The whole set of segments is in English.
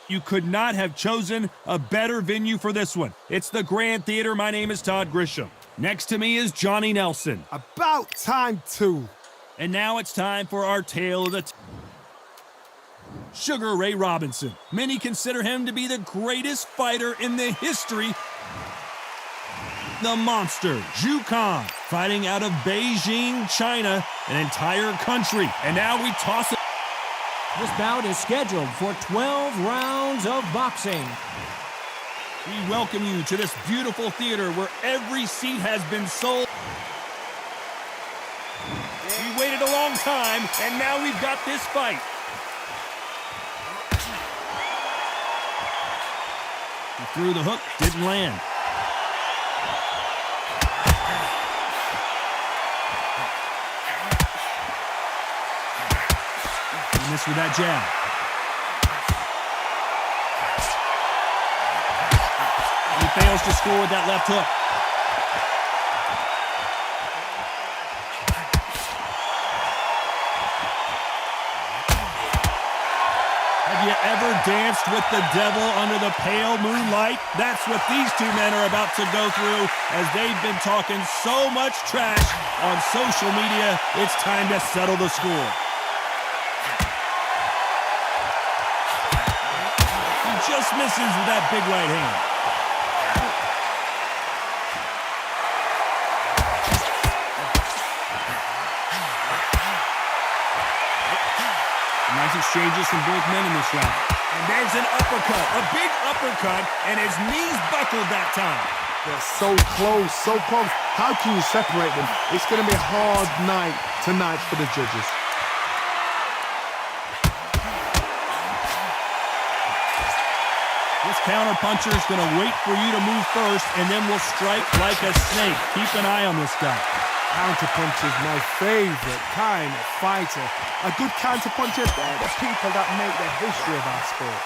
You could not have chosen a better venue for this one. It's the Grand Theater. My name is Todd Grisham. Next to me is Johnny Nelson. About time, too. And now it's time for our tale of the Sugar Ray Robinson. Many consider him to be the greatest fighter in the history. The monster, Zhu Khan, fighting out of Beijing, China, an entire country. And now we toss it. This bout is scheduled for 12 rounds of boxing. We welcome you to this beautiful theater where every seat has been sold. We waited a long time, and now we've got this fight. He threw the hook, didn't land. He missed with that jab. He fails to score with that left hook. Have you ever danced with the devil under the pale moonlight? That's what these two men are about to go through as they've been talking so much trash on social media. It's time to settle the score. He just misses with that big right hand. Nice exchanges from both men in this round. And there's an uppercut, a big uppercut, and his knees buckled that time. They're so close, so close. How can you separate them? It's going to be a hard night tonight for the judges. This counter-puncher is going to wait for you to move first, and then will strike like a snake. Keep an eye on this guy. Counter-puncher is my favorite kind of fighter. A good counter-puncher, they're the people that make the history of our sport.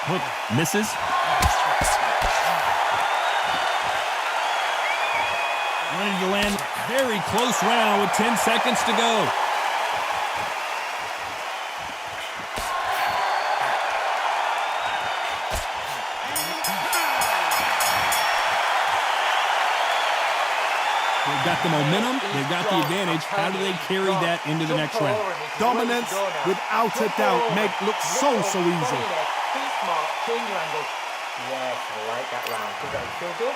Hook misses. Wanting to land very close round with 10 seconds to go. They've got the momentum, they've got the advantage. How do they carry that into the next round? Dominance, without a doubt, make it look so easy. Yes, I like that round. Does that feel good?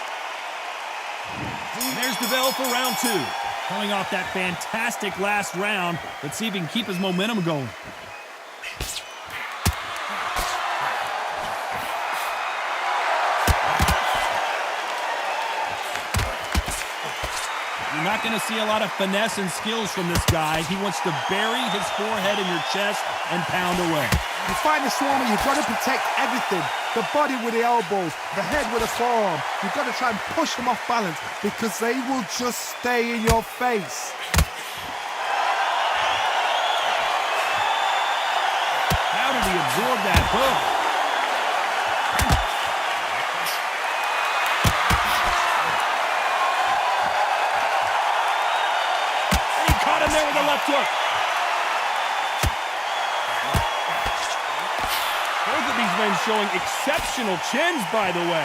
And there's the bell for round two. Coming off that fantastic last round, let's see if he can keep his momentum going. You're not going to see a lot of finesse and skills from this guy. He wants to bury his forehead in your chest and pound away. You find the Swarmer, you've got to protect everything. The body with the elbows, the head with the forearm. You've got to try and push them off balance because they will just stay in your face. How did he absorb that hook? There with the left hook. Both of these men showing exceptional chins, by the way.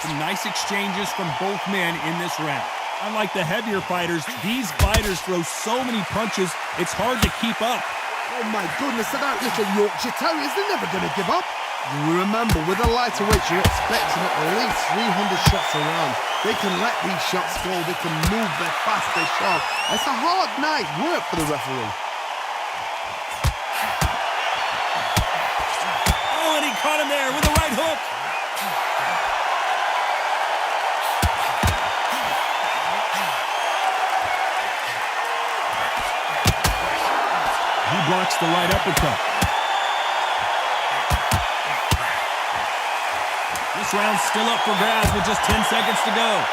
Some nice exchanges from both men in this round. Unlike the heavier fighters, these fighters throw so many punches, it's hard to keep up. Oh my goodness, that little Yorkshire Terriers, they're never going to give up. You remember, with a lighter weight, you're expecting at least 300 shots a round. They can let these shots go. They can move their fast, they're sharp. It's a hard night work for the referee. Oh, and he caught him there with the right hook. He blocks the right uppercut. This round's still up for grabs with just 10 seconds to go.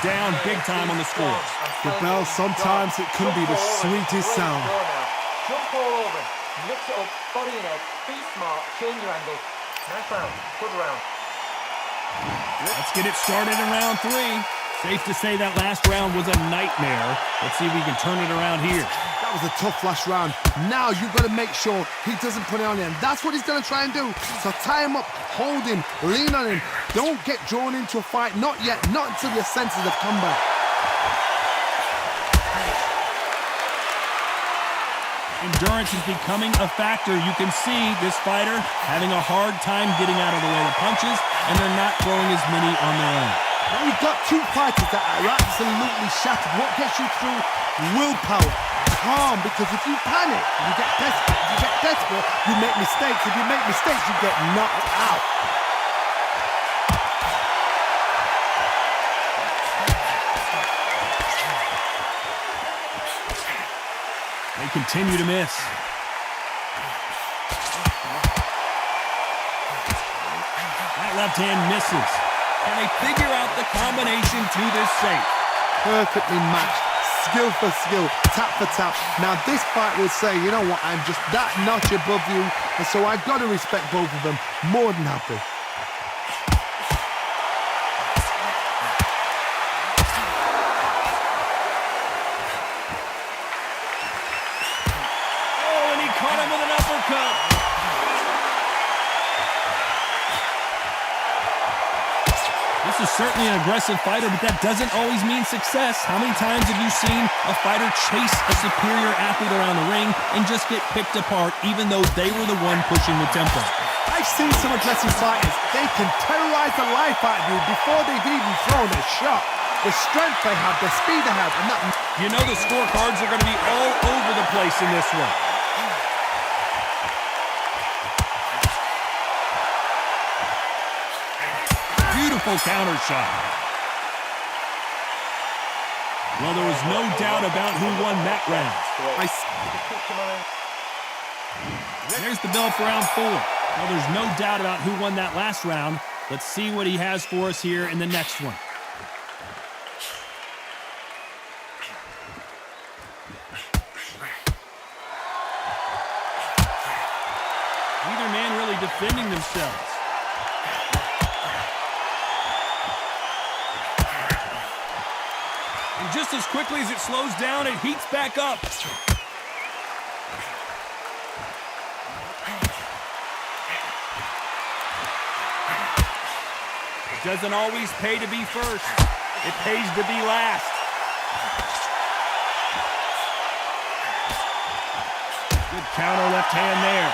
down big time on the scores. The bell, sometimes it can be the sweetest sound. Jump all over him. Mix it up, body and head. Be smart, change your angle. Nice round. Good round. Let's get it started in round 3. Safe to say that last round was a nightmare. Let's see if we can turn it around here. That was a tough last round. Now you've got to make sure he doesn't put it on you, and that's what he's going to try and do. So tie him up, hold him, lean on him. Don't get drawn into a fight. Not yet. Not until your senses have come back. Endurance is becoming a factor. You can see this fighter having a hard time getting out of the way of punches, and they're not throwing as many on their own. Now you've got two fighters that are absolutely shattered. What gets you through? Willpower. Calm, because if you panic, you get desperate. If you get desperate, you make mistakes. If you make mistakes, you get knocked out. They continue to miss. That left hand misses. And they figure out the combination to this safe. Perfectly matched. Skill for skill. Tap for tap. Now this fight will say, you know what, I'm just that notch above you. And so I've got to respect both of them. More than happy. Caught him with an uppercut. This is certainly an aggressive fighter, but that doesn't always mean success. How many times have you seen a fighter chase a superior athlete around the ring and just get picked apart, even though they were the one pushing the tempo? I've seen some aggressive fighters. They can terrorize the life out of you before they've even thrown a shot. The strength they have, the speed they have, and that... You know the scorecards are going to be all over the place in this one. Beautiful counter shot. Well, there was no doubt about who won that round. There's the bell for round 4. Well, there's no doubt about who won that last round. Let's see what he has for us here in the next one. Neither man really defending themselves. And just as quickly as it slows down, it heats back up. It doesn't always pay to be first. It pays to be last. Good counter left hand there.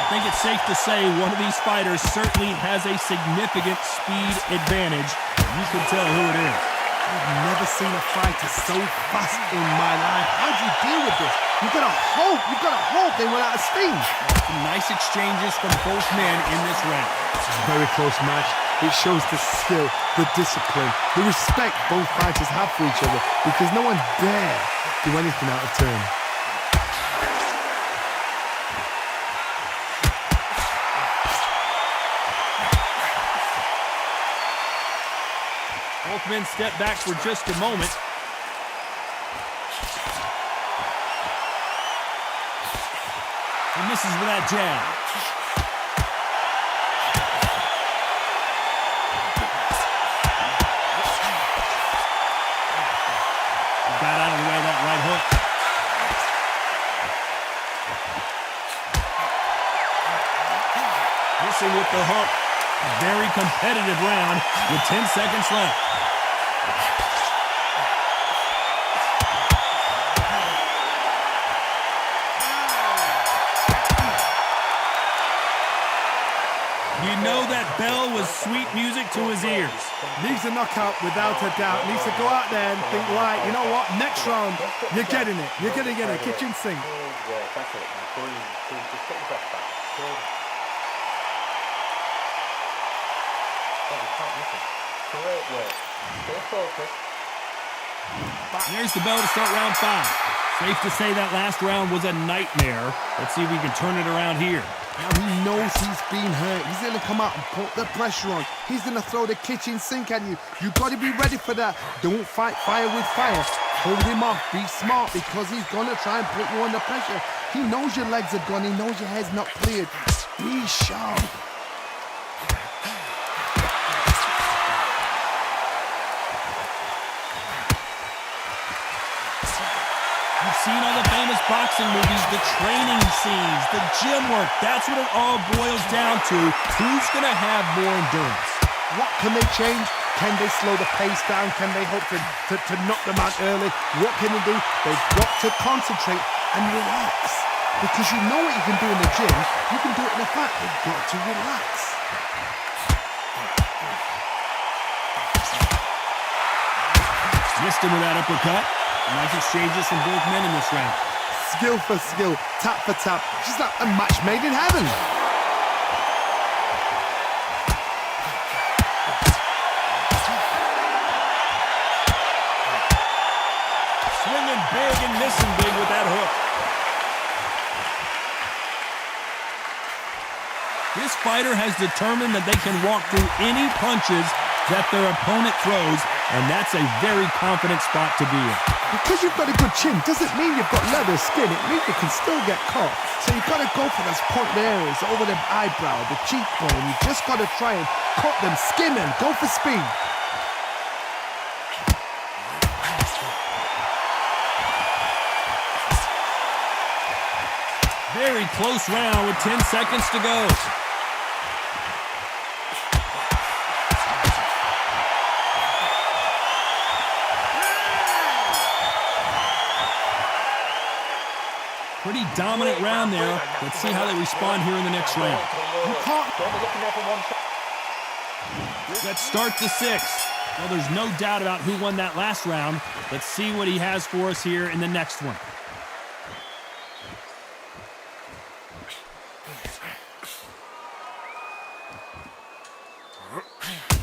I think it's safe to say one of these fighters certainly has a significant speed advantage. You can tell who it is. I've never seen a fighter so fast in my life. How do you deal with this? You've got to hope they run out of steam. Some nice exchanges from both men in this round. It's a very close match. It shows the skill, the discipline, the respect both fighters have for each other, because no one dare do anything out of turn. Both men step back for just a moment. He misses with that jab. Got out of the way of that right hook. Missing with the hook. A very competitive round with 10 seconds left. You know that bell was sweet music to his ears. Needs a knockout without a doubt. Needs to go out there and think, right, you know what, next round, you're getting it. You're going to get a kitchen sink. That's it. Just get your breath back. Great work. Stay focused. There's the bell to start round 5. Safe to say that last round was a nightmare. Let's see if we can turn it around here. Now he knows he's been hurt. He's going to come out and put the pressure on. He's going to throw the kitchen sink at you. You've got to be ready for that. Don't fight fire with fire. Hold him off. Be smart because he's going to try and put you under pressure. He knows your legs are gone. He knows your head's not cleared. Be sharp. You've seen all the famous boxing movies, the training scenes, the gym work. That's what it all boils down to. Who's going to have more endurance? What can they change? Can they slow the pace down? Can they hope to knock them out early? What can they do? They've got to concentrate and relax. Because you know what you can do in the gym, you can do it in the fight. They've got to relax. Missed him with that uppercut. Nice exchanges from both men in this round. Skill for skill, tap for tap. Just like a match made in heaven. Swinging big and missing big with that hook. This fighter has determined that they can walk through any punches that their opponent throws, and that's a very confident spot to be in. Because you've got a good chin doesn't mean you've got leather skin. It means you can still get caught. So you've got to go for those point areas, over the eyebrow, the cheekbone. You've just got to try and cut them, skin them, go for speed. Very close round with 10 seconds to go. Pretty dominant round there. Let's see how they respond here in the next round. Let's start the sixth. Well, there's no doubt about who won that last round. Let's see what he has for us here in the next one.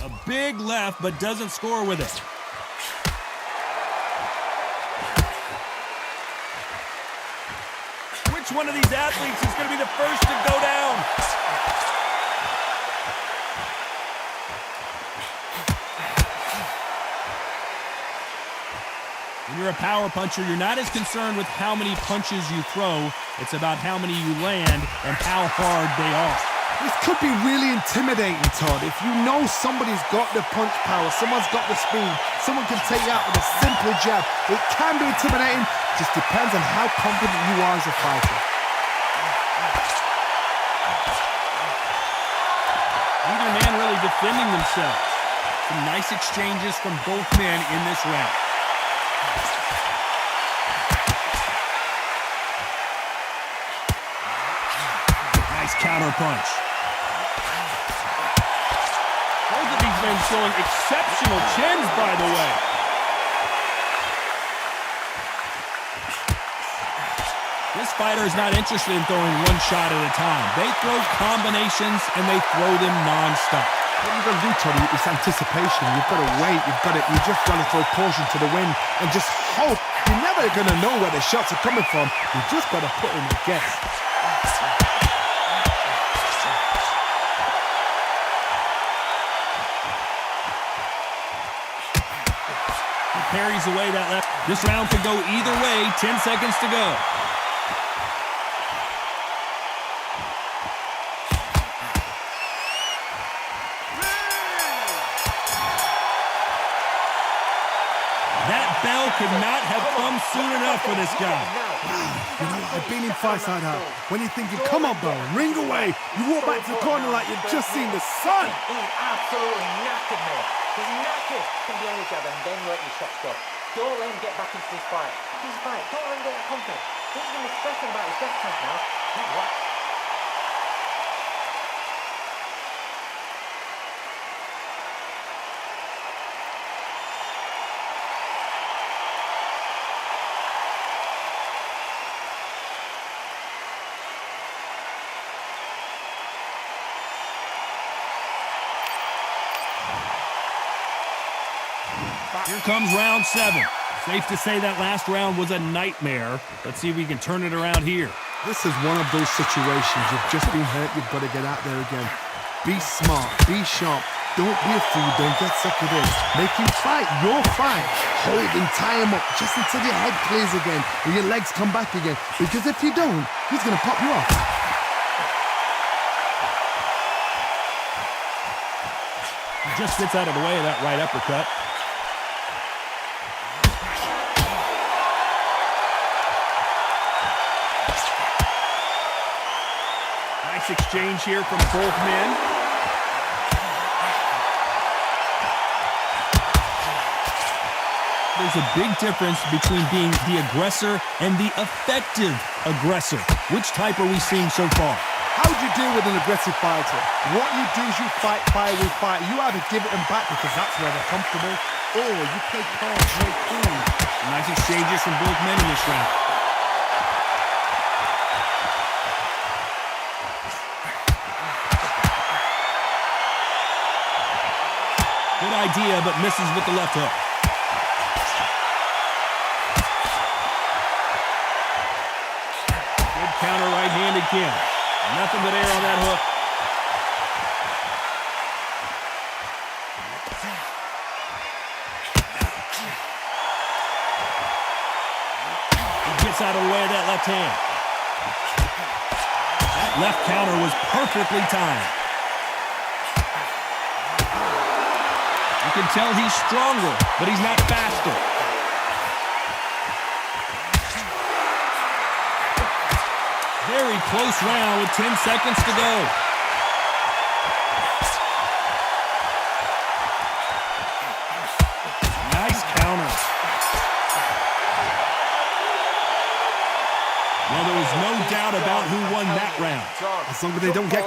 A big left, but doesn't score with it. Which one of these athletes is going to be the first to go down? When you're a power puncher, you're not as concerned with how many punches you throw. It's about how many you land and how hard they are. This could be really intimidating, Todd. If you know somebody's got the punch power, someone's got the speed, someone can take you out with a simple jab. It can be intimidating. Just depends on how confident you are as a fighter. Neither man really defending themselves. Some nice exchanges from both men in this round. Nice counter punch. Both of these men showing exceptional chins, by the way. This fighter is not interested in throwing one shot at a time. They throw combinations, and they throw them non-stop. What you've got to do, Tony, is anticipation. You've got to wait. You just got to throw caution to the wind and just hope. You're never going to know where the shots are coming from. You just got to put in a guess. He parries away that left. This round could go either way. 10 seconds to go. That bell could not have come soon enough for this guy. You know, I've been in fights like that. When you're thinking, come on, bell, ring away. You walk back to the corner like you've just seen the sun. He's absolutely knackered, mate. He's knackered. You can be on your jab and then let your shots go. Don't let him get back into this fight. Don't let him get that confidence. He's going to be stressing about his death tank now. He's what? Here comes round 7. Safe to say that last round was a nightmare. Let's see if we can turn it around here. This is one of those situations. You've just been hurt. You've got to get out there again. Be smart. Be sharp. Don't be a fool. Don't get suckered in. Make him fight. Your fight. Hold and tie him up just until your head clears again and your legs come back again. Because if you don't, he's going to pop you off. He just gets out of the way of that right uppercut. Nice exchange here from both men. There's a big difference between being the aggressor and the effective aggressor. Which type are we seeing so far? How do you deal with an aggressive fighter? What you do is you fight fire with fire. You either give it them back because that's where they're comfortable, or you play calm, play cool. Nice exchanges from both men in this round. Good idea, but misses with the left hook. Good counter right hand again. Nothing but air on that hook. He gets out of the way of that left hand. That left counter was perfectly timed. You can tell he's stronger, but he's not faster. Very close round with 10 seconds to go. Nice counter. Well, there was no doubt about who won that round. As long as they don't get...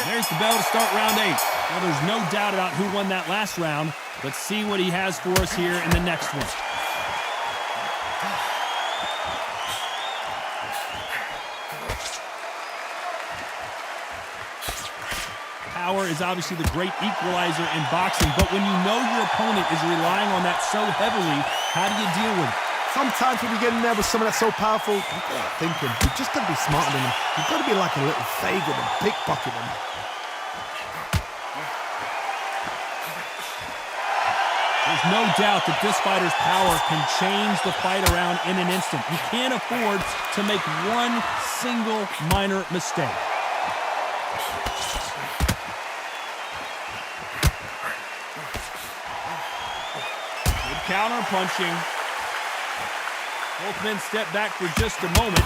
There's the bell to start round 8. Well, there's no doubt about who won that last round. Let's see what he has for us here in the next one. Power is obviously the great equalizer in boxing, but when you know your opponent is relying on that so heavily, how do you deal with it? Sometimes when you get in there with someone that's so powerful, you've got to think him. You've just got to be smarter than him. You've got to be like a little faggot and pickpocket him. There's no doubt that this fighter's power can change the fight around in an instant. You can't afford to make one single minor mistake. Good counter punching. Both men step back for just a moment.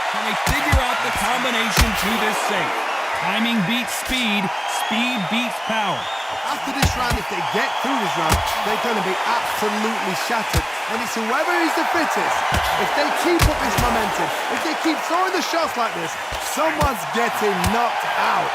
Can they figure out the combination to this safe? Timing beats speed, speed beats power. After this round, if they get through this round, they're going to be absolutely shattered. And it's whoever is the fittest. If they keep up this momentum, if they keep throwing the shots like this, someone's getting knocked out.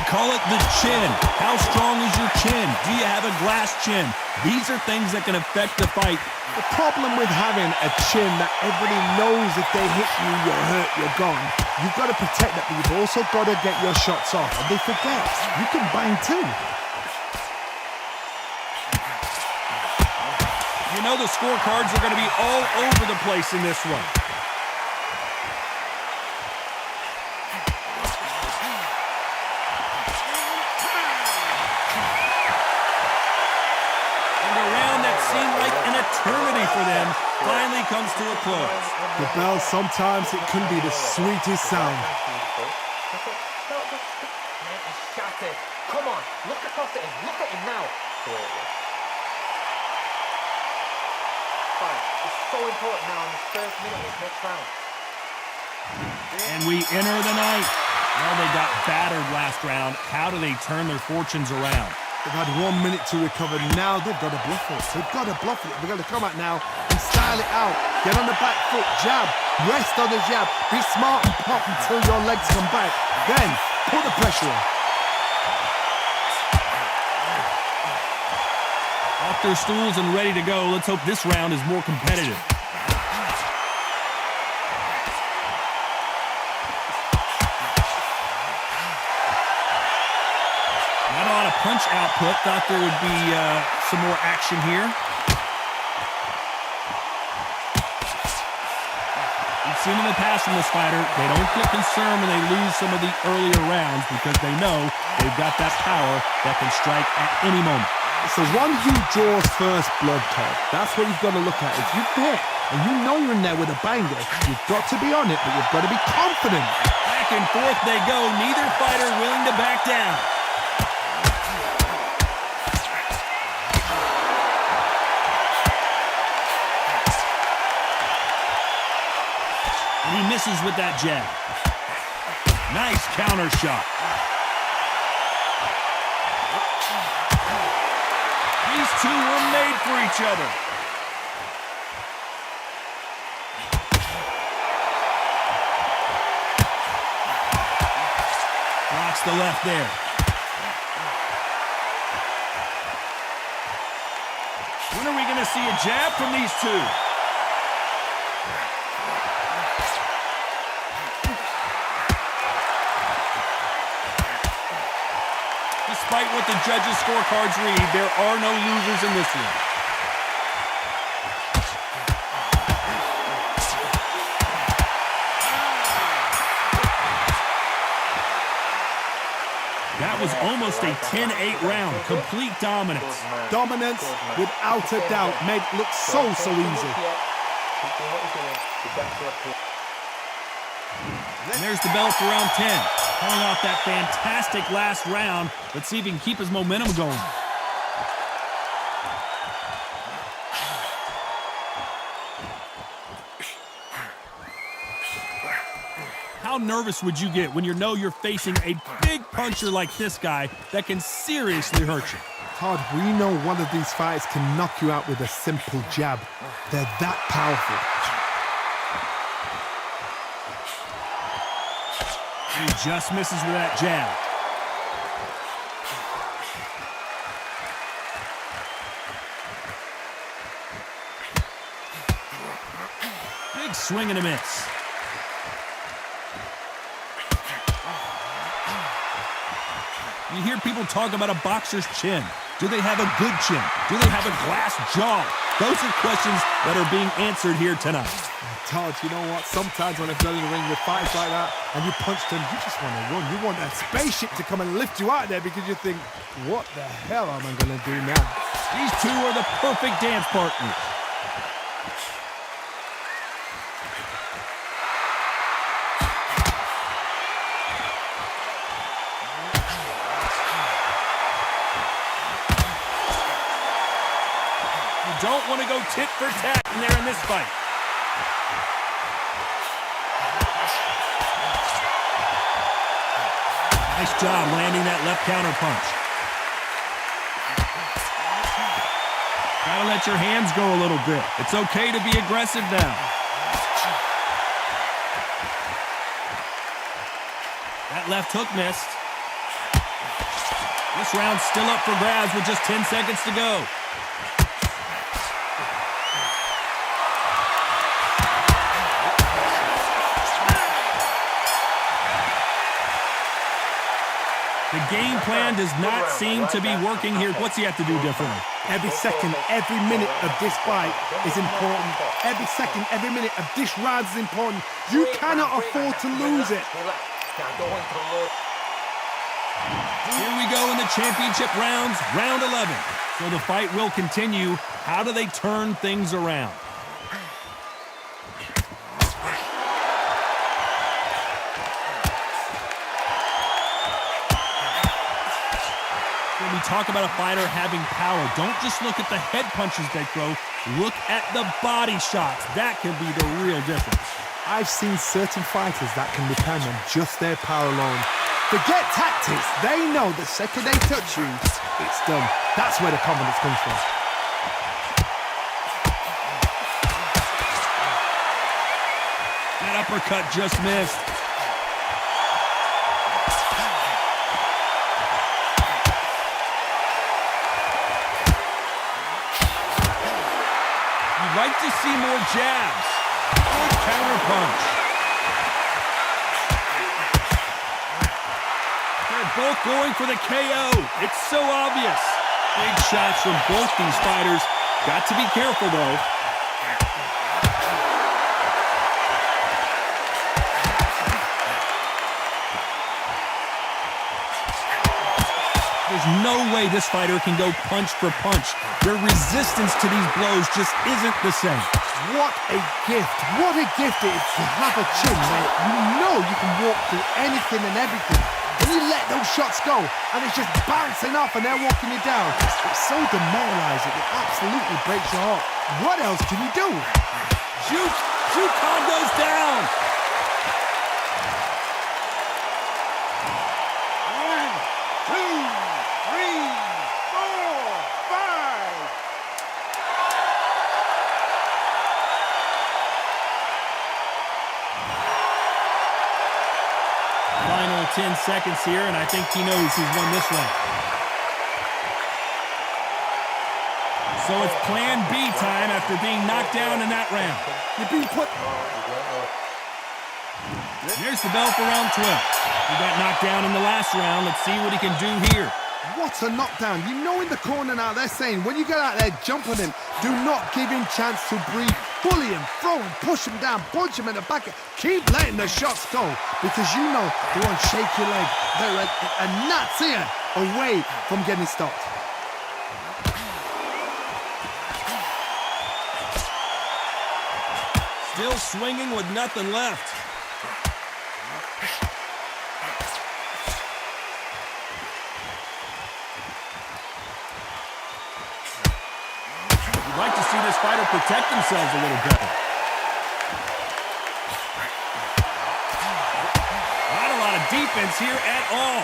Call it the chin. How strong is your chin? Do you have a glass chin? These are things that can affect the fight. The problem with having a chin that everybody knows if they hit you, you're hurt, you're gone. You've got to protect that, but you've also got to get your shots off. And they forget, you can bang too. You know the scorecards are going to be all over the place in this one. For them finally comes to a close. The bell, sometimes it can be the sweetest sound. Come on, look across at him. Look at him now. It's so important now in the first minute of this next round. And we enter the night. Well, they got battered last round. How do they turn their fortunes around? They've had 1 minute to recover. Now they've got to bluff it. They've got to bluff it. They've got to come out now and style it out. Get on the back foot, jab, rest on the jab. Be smart and pop until your legs come back. Then put the pressure on. Off their stools and ready to go. Let's hope this round is more competitive. Not a lot of punch output. Thought there would be some more action here. We've seen in the past from this fighter, they don't get concerned when they lose some of the earlier rounds because they know they've got that power that can strike at any moment. It's the one who draws first blood, Todd. That's what you've got to look at. If you're there and you know you're in there with a banger, you've got to be on it, but you've got to be confident. Back and forth they go. Neither fighter willing to back down. He misses with that jab. Nice counter shot. These two were made for each other. Blocks the left there. When are we going to see a jab from these two? Despite what the judges' scorecards read, there are no losers in this one. That was almost a 10-8 round. Complete dominance. Dominance, without a doubt, made it look so easy. And there's the bell for round 10. Coming off that fantastic last round. Let's see if he can keep his momentum going. How nervous would you get when you know you're facing a big puncher like this guy that can seriously hurt you? Todd, we know one of these fights can knock you out with a simple jab. They're that powerful. He just misses with that jab. Big swing and a miss. You hear people talk about a boxer's chin. Do they have a good chin? Do they have a glass jaw? Those are questions that are being answered here tonight. Todd, you know what? Sometimes when I've done in the ring with fights like that and you punch them, you just want to run. You want that spaceship to come and lift you out of there because you think, what the hell am I going to do now? These two are the perfect dance partners. You don't want to go tit for tat in there in this fight. Nice job landing that left counter punch. Gotta let your hands go a little bit. It's okay to be aggressive now. That left hook missed. This round's still up for grabs with just 10 seconds to go. The game plan does not seem to be working here. What's he have to do differently? Every second, every minute of this fight is important. Every second, every minute of this round is important. You cannot afford to lose it. Here we go in the championship rounds, round 11. So the fight will continue. How do they turn things around? When we talk about a fighter having power, don't just look at the head punches they throw. Look at the body shots. That can be the real difference. I've seen certain fighters that can depend on just their power alone. Forget tactics. They know the second they touch you, it's done. That's where the confidence comes from. That uppercut just missed. You'd like to see more jabs. Good counter punch. They're both going for the KO. It's so obvious. Big shots from both these fighters. Got to be careful, though. There's no way this fighter can go punch for punch. Their resistance to these blows just isn't the same. What a gift. What a gift it is to have a chin where you know you can walk through anything and everything. And you let those shots go, and it's just bouncing off and they're walking you down. It's so demoralizing. It absolutely breaks your heart. What else can you do? Jukan goes down. Final 10 seconds here, and I think he knows he's won this round. So it's plan B time after being knocked down in that round. You've been put... There's the bell for round 12. He got knocked down in the last round. Let's see what he can do here. What a knockdown. You know in the corner now, they're saying, when you get out there jumping him, do not give him chance to breathe. Bully him, throw him, push him down, punch him in the back. Keep letting the shots go, because you know they won't shake your leg. They're a gnat's ear away from getting stopped. Still swinging with nothing left. You'd like to see this fighter protect themselves a little better. Not a lot of defense here at all.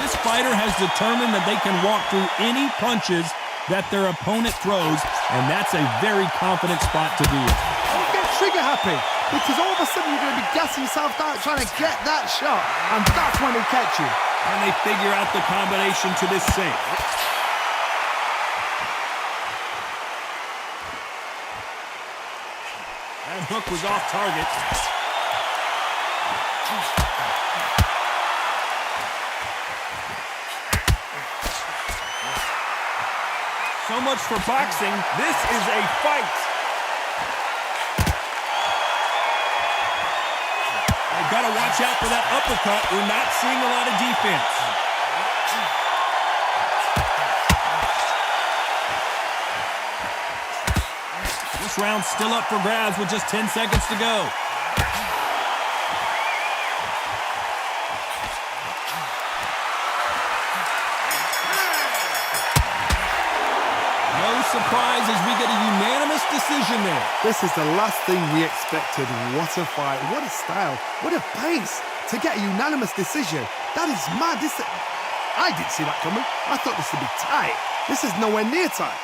This fighter has determined that they can walk through any punches that their opponent throws, and that's a very confident spot to be in. Don't get trigger happy, because all of a sudden you're going to be gassing yourself out trying to get that shot, and that's when they catch you. And they figure out the combination to this save. That hook was off target. So much for boxing. This is a fight. They've got to watch out for that uppercut. We're not seeing a lot of defense. This round's still up for grabs with just 10 seconds to go. Surprise as we get a unanimous decision there. This is the last thing we expected. What a fight, what a style, what a pace to get a unanimous decision. That is mad. I didn't see that coming. I thought this would be tight. This is nowhere near tight.